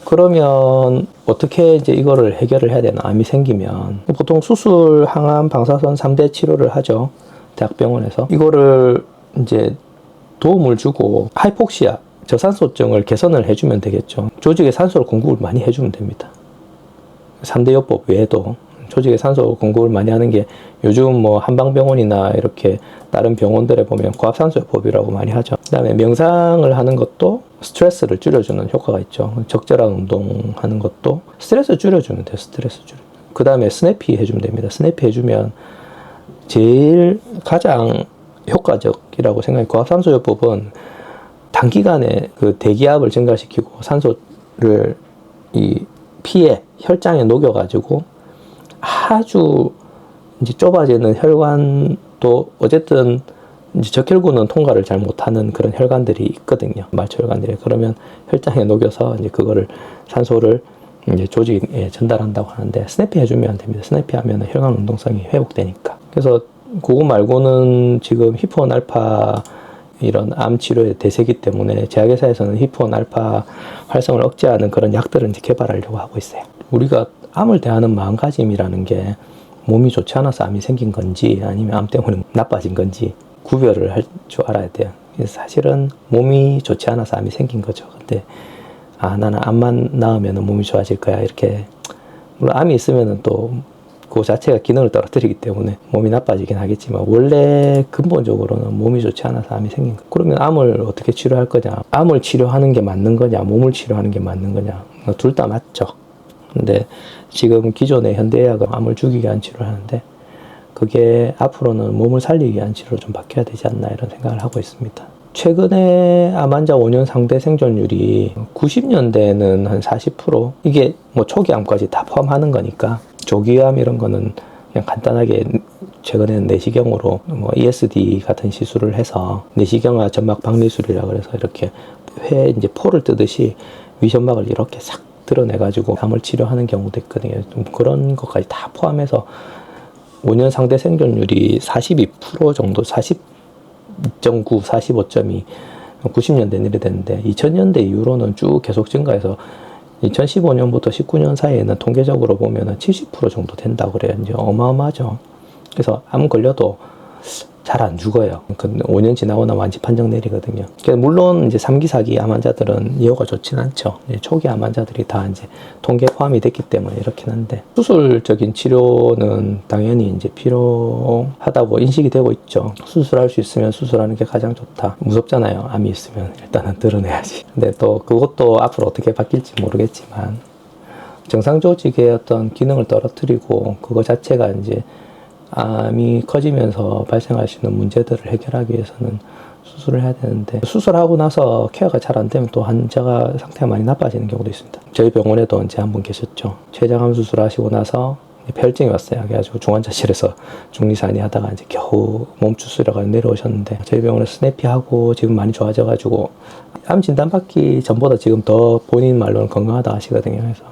그러면 어떻게 이제 이거를 해결을 해야 되나, 암이 생기면. 보통 수술, 항암, 방사선 3대 치료를 하죠. 대학병원에서. 이거를 이제 도움을 주고 하이폭시아, 저산소증을 개선을 해주면 되겠죠. 조직에 산소를 공급을 많이 해주면 됩니다. 3대 요법 외에도 조직에 산소 공급을 많이 하는 게 요즘 뭐 한방병원이나 이렇게 다른 병원들에 보면 고압산소요법이라고 많이 하죠. 그 다음에 명상을 하는 것도 스트레스를 줄여주는 효과가 있죠. 적절한 운동하는 것도 스트레스 줄여주면 돼요. 스트레스 줄여. 그 다음에 스냅피 해주면 됩니다. 스냅피 해주면 제일 가장 효과적이라고 생각해요. 고압산소요법은 단기간에 그 대기압을 증가시키고 산소를 이 피에, 혈장에 녹여가지고 아주 이제 좁아지는 혈관도 어쨌든 이제 적혈구는 통과를 잘 못하는 그런 혈관들이 있거든요. 말초혈관들이. 그러면 혈장에 녹여서 이제 그거를 산소를 이제 조직에 전달한다고 하는데 스냅피 해주면 됩니다. 스냅피 하면 혈관 운동성이 회복되니까. 그래서 그거 말고는 지금 히프온 알파 이런 암 치료의 대세기 때문에 제약회사에서는 히프온 알파 활성을 억제하는 그런 약들을 이제 개발하려고 하고 있어요. 우리가 암을 대하는 마음가짐이라는 게 몸이 좋지 않아서 암이 생긴 건지 아니면 암 때문에 나빠진 건지 구별을 할 줄 알아야 돼요. 그래서 사실은 몸이 좋지 않아서 암이 생긴 거죠. 근데 나는 암만 나으면 몸이 좋아질 거야 이렇게. 물론 암이 있으면 또 그 자체가 기능을 떨어뜨리기 때문에 몸이 나빠지긴 하겠지만 원래 근본적으로는 몸이 좋지 않아서 암이 생긴 거예요. 그러면 암을 어떻게 치료할 거냐, 암을 치료하는 게 맞는 거냐, 몸을 치료하는 게 맞는 거냐, 둘 다 맞죠. 근데 지금 기존의 현대의학은 암을 죽이기 위한 치료를 하는데 그게 앞으로는 몸을 살리기 위한 치료로 좀 바뀌어야 되지 않나 이런 생각을 하고 있습니다. 최근에 암 환자 5년 상대 생존율이 90년대에는 한 40%, 이게 뭐 초기암까지 다 포함하는 거니까 조기암 이런 거는 그냥 간단하게 최근에는 내시경으로 뭐 ESD 같은 시술을 해서 내시경화 점막 박리술이라 그래서 이렇게 회 이제 포를 뜨듯이 위점막을 이렇게 싹 드러내가지고 암을 치료하는 경우도 있거든요. 좀 그런 것까지 다 포함해서 5년 상대 생존율이 42% 정도, 42.9, 45.2, 90년대 내리 됐는데 2000년대 이후로는 쭉 계속 증가해서 2015년부터 19년 사이에는 통계적으로 보면 70% 정도 된다고 그래요. 이제 어마어마하죠. 그래서 암 걸려도 잘 안 죽어요. 5년 지나고 나면 완치 판정 내리거든요. 물론 이제 3기, 4기 암 환자들은 예후가 좋진 않죠. 초기 암 환자들이 다 이제 통계 포함이 됐기 때문에 이렇긴 한데 수술적인 치료는 당연히 이제 필요하다고 인식이 되고 있죠. 수술할 수 있으면 수술하는 게 가장 좋다. 무섭잖아요. 암이 있으면 일단은 드러내야지. 근데 또 그것도 앞으로 어떻게 바뀔지 모르겠지만 정상 조직의 어떤 기능을 떨어뜨리고 그거 자체가 이제 암이 커지면서 발생할 수 있는 문제들을 해결하기 위해서는 수술을 해야 되는데 수술하고 나서 케어가 잘 안 되면 또 환자가 상태가 많이 나빠지는 경우도 있습니다. 저희 병원에도 이제 한 분 계셨죠. 췌장암 수술하시고 나서 폐혈증이 왔어요. 그래가지고 중환자실에서 중리산이 하다가 이제 겨우 몸추스려가 내려오셨는데 저희 병원에서 스냅피하고 지금 많이 좋아져가지고 암 진단받기 전보다 지금 더 본인 말로는 건강하다 하시거든요. 그래서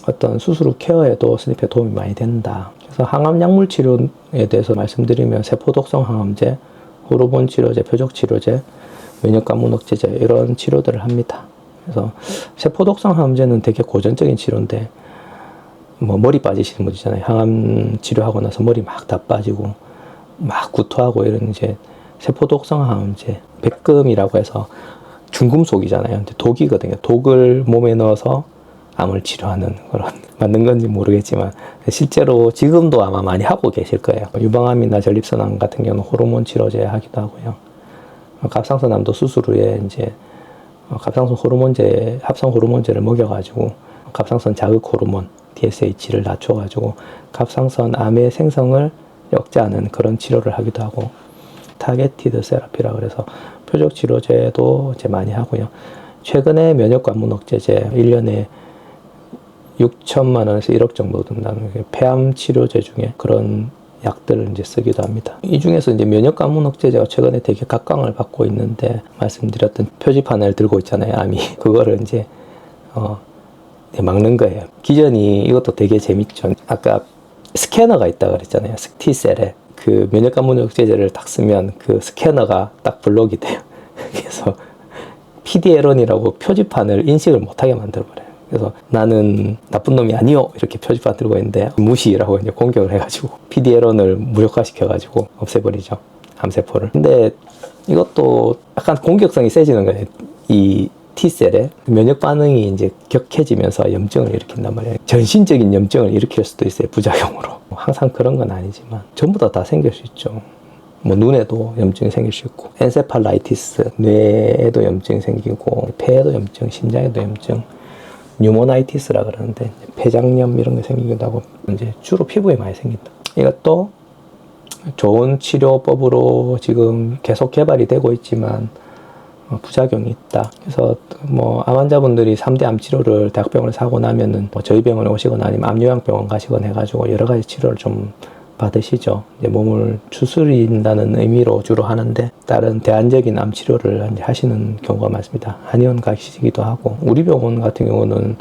어떤 수술 후 케어에도 스냅피가 도움이 많이 된다. 그래서 항암 약물 치료에 대해서 말씀드리면 세포독성 항암제, 호르몬 치료제, 표적 치료제, 면역관문 억제제 이런 치료들을 합니다. 그래서 세포독성 항암제는 되게 고전적인 치료인데 뭐 머리 빠지시는 분 있잖아요. 항암 치료하고 나서 머리 막 다 빠지고 막 구토하고 이런 이제 세포독성 항암제, 백금이라고 해서 중금속이잖아요. 근데 독이거든요. 독을 몸에 넣어서 암을 치료하는 그런, 맞는 건지 모르겠지만 실제로 지금도 아마 많이 하고 계실 거예요. 유방암이나 전립선암 같은 경우는 호르몬 치료제 하기도 하고요. 갑상선암도 수술 후에 이제 갑상선 호르몬제, 합성 호르몬제를 먹여가지고 갑상선 자극 호르몬 TSH를 낮춰가지고 갑상선 암의 생성을 억제하는 그런 치료를 하기도 하고, 타겟티드 세라피라 그래서 표적 치료제도 이제 많이 하고요. 최근에 면역관문 억제제 1년에 6천만 원에서 1억 정도 든다는 게 폐암 치료제 중에 그런 약들을 이제 쓰기도 합니다. 이 중에서 이제 면역관문 억제제가 최근에 되게 각광을 받고 있는데, 말씀드렸던 표지판을 들고 있잖아요, 암이. 그거를 이제 막는 거예요. 기전이 이것도 되게 재밌죠. 아까 스캐너가 있다 그랬잖아요. T셀에 그 면역관문 억제제를 딱 쓰면 그 스캐너가 딱 블록이 돼요. 그래서 PDL1이라고 표지판을 인식을 못하게 만들어버려요. 그래서 나는 나쁜 놈이 아니요 이렇게 표지판 들고 있는데 무시라고 이제 공격을 해가지고 PDL1을 무력화시켜가지고 없애버리죠. 암세포를. 근데 이것도 약간 공격성이 세지는 거예요. 이 T셀에 면역 반응이 이제 격해지면서 염증을 일으킨단 말이에요. 전신적인 염증을 일으킬 수도 있어요. 부작용으로. 항상 그런 건 아니지만 전부 다 생길 수 있죠. 뭐 눈에도 염증이 생길 수 있고 엔세팔라이티스, 뇌에도 염증이 생기고 폐에도 염증, 심장에도 염증, 뉴모나이티스라 그러는데 폐장염 이런 게 생기기도 하고 이제 주로 피부에 많이 생긴다. 이것도 좋은 치료법으로 지금 계속 개발이 되고 있지만 부작용이 있다. 그래서 뭐 암 환자분들이 3대 암 치료를 대학병원에서 하고 나면은 뭐 저희 병원에 오시거나 아니면 암요양병원 가시거나 해가지고 여러 가지 치료를 좀 받으시죠. 이제 몸을 추스린다는 의미로 주로 하는데 다른 대안적인 암 치료를 이제 하시는 경우가 많습니다. 한의원 가시기도 하고 우리 병원 같은 경우는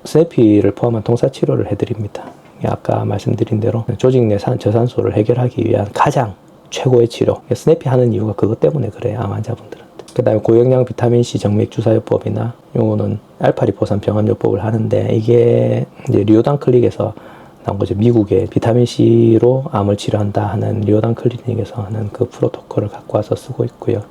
스네피를 포함한 동사 치료를 해드립니다. 아까 말씀드린 대로 조직 내 저산소를 해결하기 위한 가장 최고의 치료. 스네피 하는 이유가 그것 때문에 그래요. 암 환자분들은. 그 다음에 고용량 비타민C 정맥주사요법이나 요거는 알파리포산 병합요법을 하는데 이게 이제 리오단 클릭에서 나온 거죠. 미국의 비타민C로 암을 치료한다 하는 리오단 클리닉에서 하는 그 프로토콜을 갖고 와서 쓰고 있고요.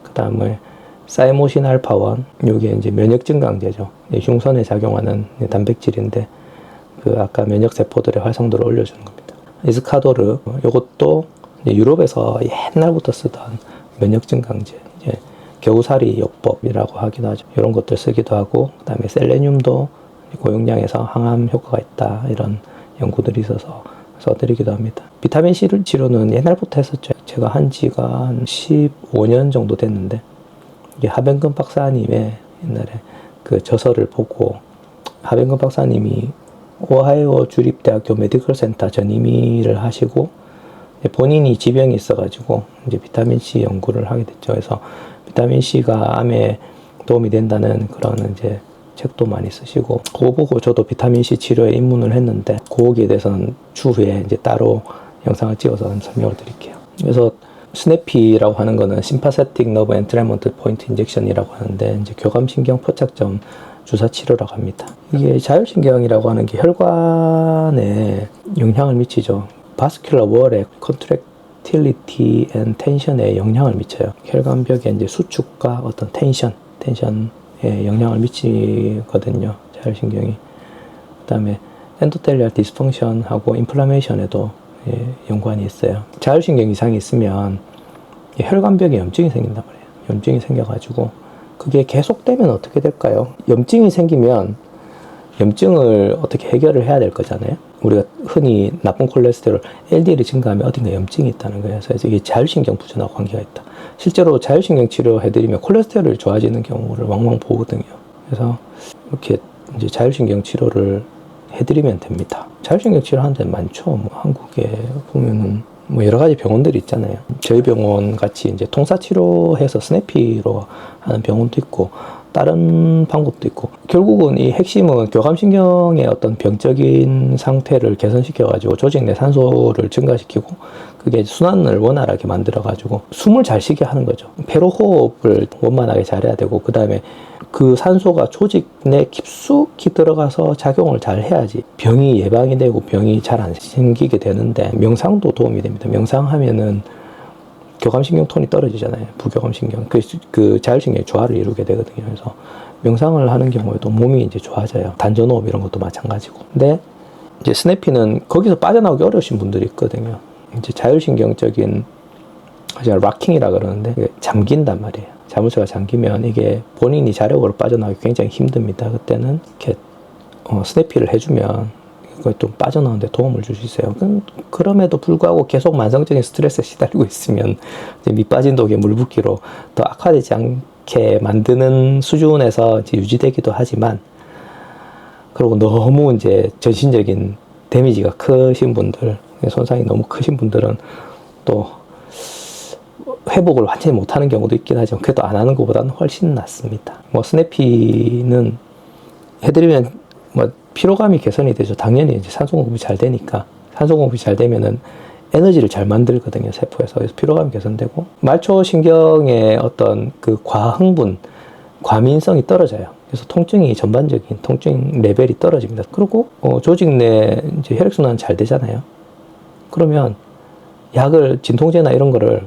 그 다음에 사이모신 알파1 요게 이제 면역 증강제죠. 흉선에 작용하는 단백질인데 그 아까 면역 세포들의 활성도를 올려주는 겁니다. 이스카도르 요것도 유럽에서 옛날부터 쓰던 면역 증강제. 겨우살이 요법이라고 하기도 하죠. 이런 것들 쓰기도 하고, 그 다음에 셀레늄도 고용량에서 항암 효과가 있다. 이런 연구들이 있어서 써드리기도 합니다. 비타민C 치료는 옛날부터 했었죠. 제가 한 지가 한 15년 정도 됐는데, 이게 하병근 박사님의 옛날에 그 저서를 보고, 하병근 박사님이 오하이오 주립대학교 메디컬 센터 전임의를 하시고, 본인이 지병이 있어가지고, 이제 비타민C 연구를 하게 됐죠. 그래서 비타민C가 암에 도움이 된다는 그런 이제 책도 많이 쓰시고, 그거 보고 저도 비타민C 치료에 입문을 했는데, 거기에 대해서는 추후에 이제 따로 영상을 찍어서 설명을 드릴게요. 그래서 스네피라고 하는 거는 심파세틱 너브 엔트레먼트 포인트 인젝션이라고 하는데, 이제 교감신경 포착점 주사 치료라고 합니다. 이게 자율신경이라고 하는 게 혈관에 영향을 미치죠. 바스큘러 월의 컨트랙틸리티 앤 텐션에 영향을 미쳐요. 혈관벽에 이제 수축과 어떤 텐션에 영향을 미치거든요. 자율신경이. 그 다음에 엔도텔리얼 디스펑션하고 인플라메이션에도 연관이 있어요. 자율신경 이상이 있으면 혈관벽에 염증이 생긴단 말이에요. 염증이 생겨가지고 그게 계속되면 어떻게 될까요? 염증이 생기면 염증을 어떻게 해결을 해야 될 거잖아요. 우리가 흔히 나쁜 콜레스테롤, LDL이 증가하면 어딘가 염증이 있다는 거예요. 그래서 이게 자율신경 부전하고 관계가 있다. 실제로 자율신경 치료해드리면 콜레스테롤이 좋아지는 경우를 왕왕 보거든요. 그래서 이렇게 이제 자율신경 치료를 해드리면 됩니다. 자율신경 치료하는 데는 많죠. 뭐 한국에 보면은 뭐 여러 가지 병원들이 있잖아요. 저희 병원 같이 이제 통사치료해서 스네피로 하는 병원도 있고, 다른 방법도 있고, 결국은 이 핵심은 교감신경의 어떤 병적인 상태를 개선시켜가지고 조직 내 산소를 증가시키고, 그게 순환을 원활하게 만들어가지고 숨을 잘 쉬게 하는 거죠. 폐로 호흡을 원만하게 잘해야 되고, 그 다음에 그 산소가 조직 내 깊숙이 들어가서 작용을 잘 해야지 병이 예방이 되고 병이 잘 안 생기게 되는데, 명상도 도움이 됩니다. 명상하면은 교감신경 톤이 떨어지잖아요. 부교감신경. 그 자율신경이 조화를 이루게 되거든요. 그래서 명상을 하는 경우에도 몸이 이제 좋아져요. 단전호흡 이런 것도 마찬가지고. 근데 이제 스네피는 거기서 빠져나오기 어려우신 분들이 있거든요. 이제 자율신경적인 락킹이라 그러는데 잠긴단 말이에요. 자물쇠가 잠기면 이게 본인이 자력으로 빠져나오기 굉장히 힘듭니다. 그때는 이렇게 스네피를 해주면 그걸 좀 빠져나오는데 도움을 줄 수 있어요. 그럼에도 불구하고 계속 만성적인 스트레스에 시달리고 있으면 이제 밑 빠진 독에 물 붓기로 더 악화되지 않게 만드는 수준에서 이제 유지되기도 하지만, 그리고 너무 이제 전신적인 데미지가 크신 분들, 손상이 너무 크신 분들은 또 회복을 완전히 못하는 경우도 있긴 하지만 그래도 안 하는 것보다는 훨씬 낫습니다. 뭐 스네피는 해드리면 뭐 피로감이 개선이 되죠. 당연히 이제 산소 공급이 잘 되니까. 산소 공급이 잘 되면은 에너지를 잘 만들거든요, 세포에서. 그래서 피로감이 개선되고, 말초 신경의 어떤 그 과흥분, 과민성이 떨어져요. 그래서 통증이 전반적인 통증 레벨이 떨어집니다. 그리고 조직 내 이제 혈액순환 잘 되잖아요. 그러면 약을 진통제나 이런 거를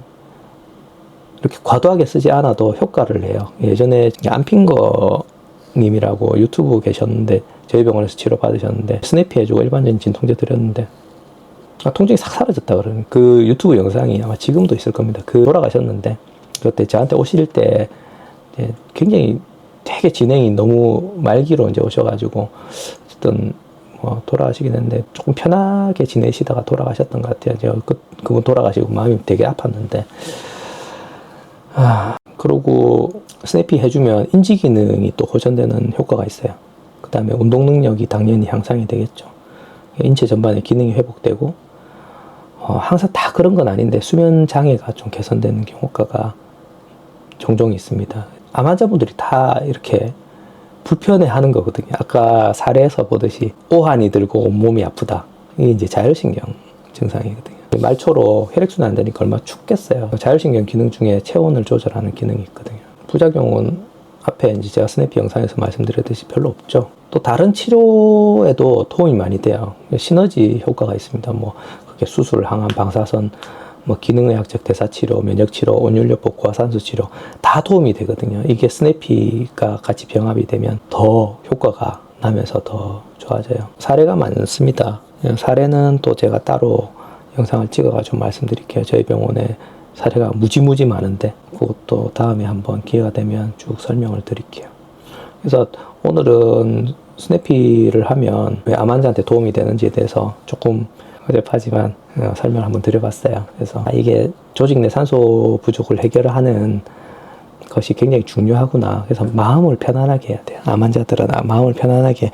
이렇게 과도하게 쓰지 않아도 효과를 내요. 예전에 안핑거 님이라고 유튜브 계셨는데 저희 병원에서 치료 받으셨는데 스네피 해주고 일반적인 진통제 드렸는데 통증이 싹 사라졌다 그러는 그 유튜브 영상이 아마 지금도 있을 겁니다. 그 돌아가셨는데 그때 저한테 오실 때 굉장히 되게 진행이 너무 말기로 이제 오셔가지고 어쨌든 돌아가시긴 했는데 조금 편하게 지내시다가 돌아가셨던 것 같아요. 제가 그분 돌아가시고 마음이 되게 아팠는데 그러고 스네피 해주면 인지 기능이 또 호전되는 효과가 있어요. 그 다음에 운동 능력이 당연히 향상이 되겠죠. 인체 전반의 기능이 회복되고 항상 다 그런 건 아닌데 수면 장애가 좀 개선되는 효과가 종종 있습니다. 암 환자분들이 다 이렇게 불편해하는 거거든요. 아까 사례에서 보듯이 오한이 들고 온몸이 아프다. 이게 이제 자율신경 증상이거든요. 말초로 혈액순환 안 되니까 얼마나 춥겠어요. 자율신경 기능 중에 체온을 조절하는 기능이 있거든요. 부작용은 앞에 이제 제가 스네피 영상에서 말씀드렸듯이 별로 없죠. 또 다른 치료에도 도움이 많이 돼요. 시너지 효과가 있습니다. 그게 수술, 항암, 방사선, 기능의학적 대사치료, 면역치료, 온율요법, 고화산소치료 다 도움이 되거든요. 이게 스네피가 같이 병합이 되면 더 효과가 나면서 더 좋아져요. 사례가 많습니다. 사례는 또 제가 따로 영상을 찍어가지고 말씀드릴게요. 저희 병원에 사례가 무지무지 많은데 그것도 다음에 한번 기회가 되면 쭉 설명을 드릴게요. 그래서 오늘은 스네피를 하면 왜 암 환자한테 도움이 되는지에 대해서 조금 어렵하지만 설명을 한번 드려봤어요. 그래서 이게 조직 내 산소 부족을 해결하는 것이 굉장히 중요하구나. 그래서 마음을 편안하게 해야 돼요. 암 환자들은 마음을 편안하게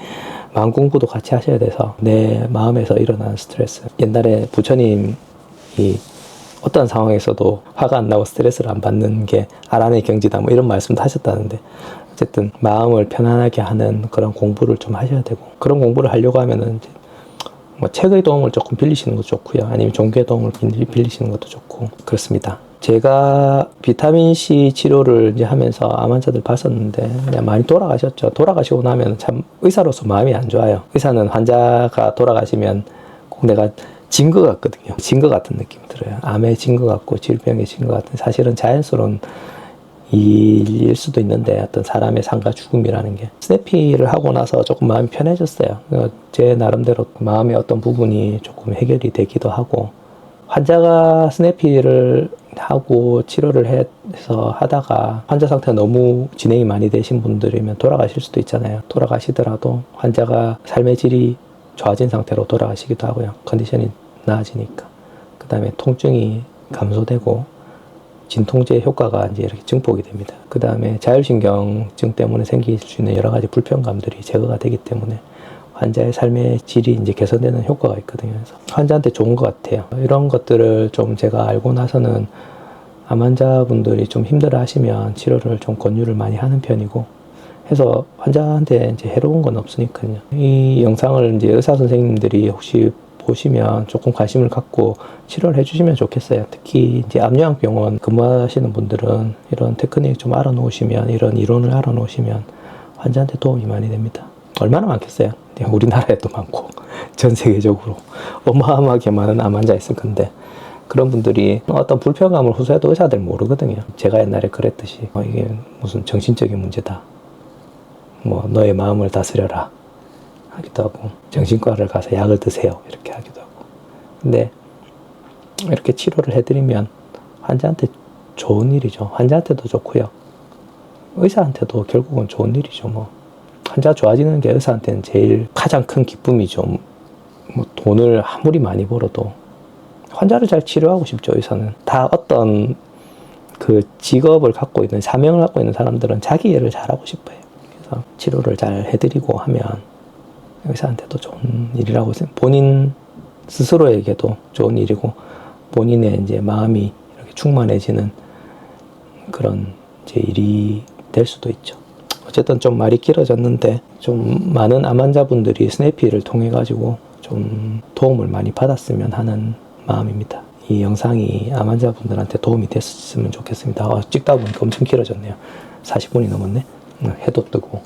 마음 공부도 같이 하셔야 돼서 내 마음에서 일어나는 스트레스. 옛날에 부처님이 어떤 상황에서도 화가 안 나고 스트레스를 안 받는 게 아란의 경지다 이런 말씀도 하셨다는데 어쨌든 마음을 편안하게 하는 그런 공부를 좀 하셔야 되고 그런 공부를 하려고 하면은 이제 책의 도움을 조금 빌리시는 것도 좋고요. 아니면 종교의 도움을 빌리시는 것도 좋고 그렇습니다. 제가 비타민C 치료를 이제 하면서 암 환자들 봤었는데 그냥 많이 돌아가셨죠. 돌아가시고 나면 참 의사로서 마음이 안 좋아요. 의사는 환자가 돌아가시면 꼭 내가 진 것 같거든요. 진 것 같은 느낌이 들어요. 암에 진 것 같고 질병에 진 것 같은 사실은 자연스러운 일일 수도 있는데 어떤 사람의 삶과 죽음이라는 게 스네피를 하고 나서 조금 마음이 편해졌어요. 제 나름대로 마음의 어떤 부분이 조금 해결이 되기도 하고 환자가 스네피를 하고 치료를 해서 하다가 환자 상태가 너무 진행이 많이 되신 분들이면 돌아가실 수도 있잖아요. 돌아가시더라도 환자가 삶의 질이 좋아진 상태로 돌아가시기도 하고요. 컨디션이 나아지니까. 그 다음에 통증이 감소되고 진통제 효과가 이제 이렇게 증폭이 됩니다. 그 다음에 자율신경증 때문에 생길 수 있는 여러 가지 불편감들이 제거가 되기 때문에 환자의 삶의 질이 이제 개선되는 효과가 있거든요. 그래서 환자한테 좋은 것 같아요. 이런 것들을 좀 제가 알고 나서는 암 환자분들이 좀 힘들어 하시면 치료를 좀 권유를 많이 하는 편이고 해서 환자한테 이제 해로운 건 없으니까요. 이 영상을 이제 의사 선생님들이 혹시 보시면 조금 관심을 갖고 치료를 해주시면 좋겠어요. 특히 이제 암요양병원 근무하시는 분들은 이런 테크닉 좀 알아놓으시면 이런 이론을 알아놓으시면 환자한테 도움이 많이 됩니다. 얼마나 많겠어요? 우리나라에도 많고 전 세계적으로 어마어마하게 많은 암 환자 있을 건데 그런 분들이 어떤 불편감을 호소해도 의사들 모르거든요. 제가 옛날에 그랬듯이 이게 무슨 정신적인 문제다. 너의 마음을 다스려라 하기도 하고 정신과를 가서 약을 드세요 이렇게 하기도 하고 근데 이렇게 치료를 해드리면 환자한테 좋은 일이죠. 환자한테도 좋고요. 의사한테도 결국은 좋은 일이죠. 환자 좋아지는 게 의사한테는 제일 가장 큰 기쁨이죠. 돈을 아무리 많이 벌어도 환자를 잘 치료하고 싶죠. 의사는 다 어떤 그 직업을 갖고 있는 사명을 갖고 있는 사람들은 자기 일을 잘하고 싶어요. 그래서 치료를 잘 해드리고 하면 의사한테도 좋은 일이라고 본인 스스로에게도 좋은 일이고 본인의 이제 마음이 이렇게 충만해지는 그런 이제 일이 될 수도 있죠. 어쨌든 좀 말이 길어졌는데 좀 많은 암 환자분들이 스네피를 통해 가지고 좀 도움을 많이 받았으면 하는 마음입니다. 이 영상이 암 환자분들한테 도움이 됐으면 좋겠습니다. 찍다 보니까 엄청 길어졌네요. 40분이 넘었네. 해도 뜨고.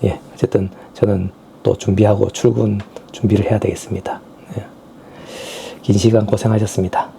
예, 어쨌든 저는 또 준비하고 출근 준비를 해야 되겠습니다. 예. 긴 시간 고생하셨습니다.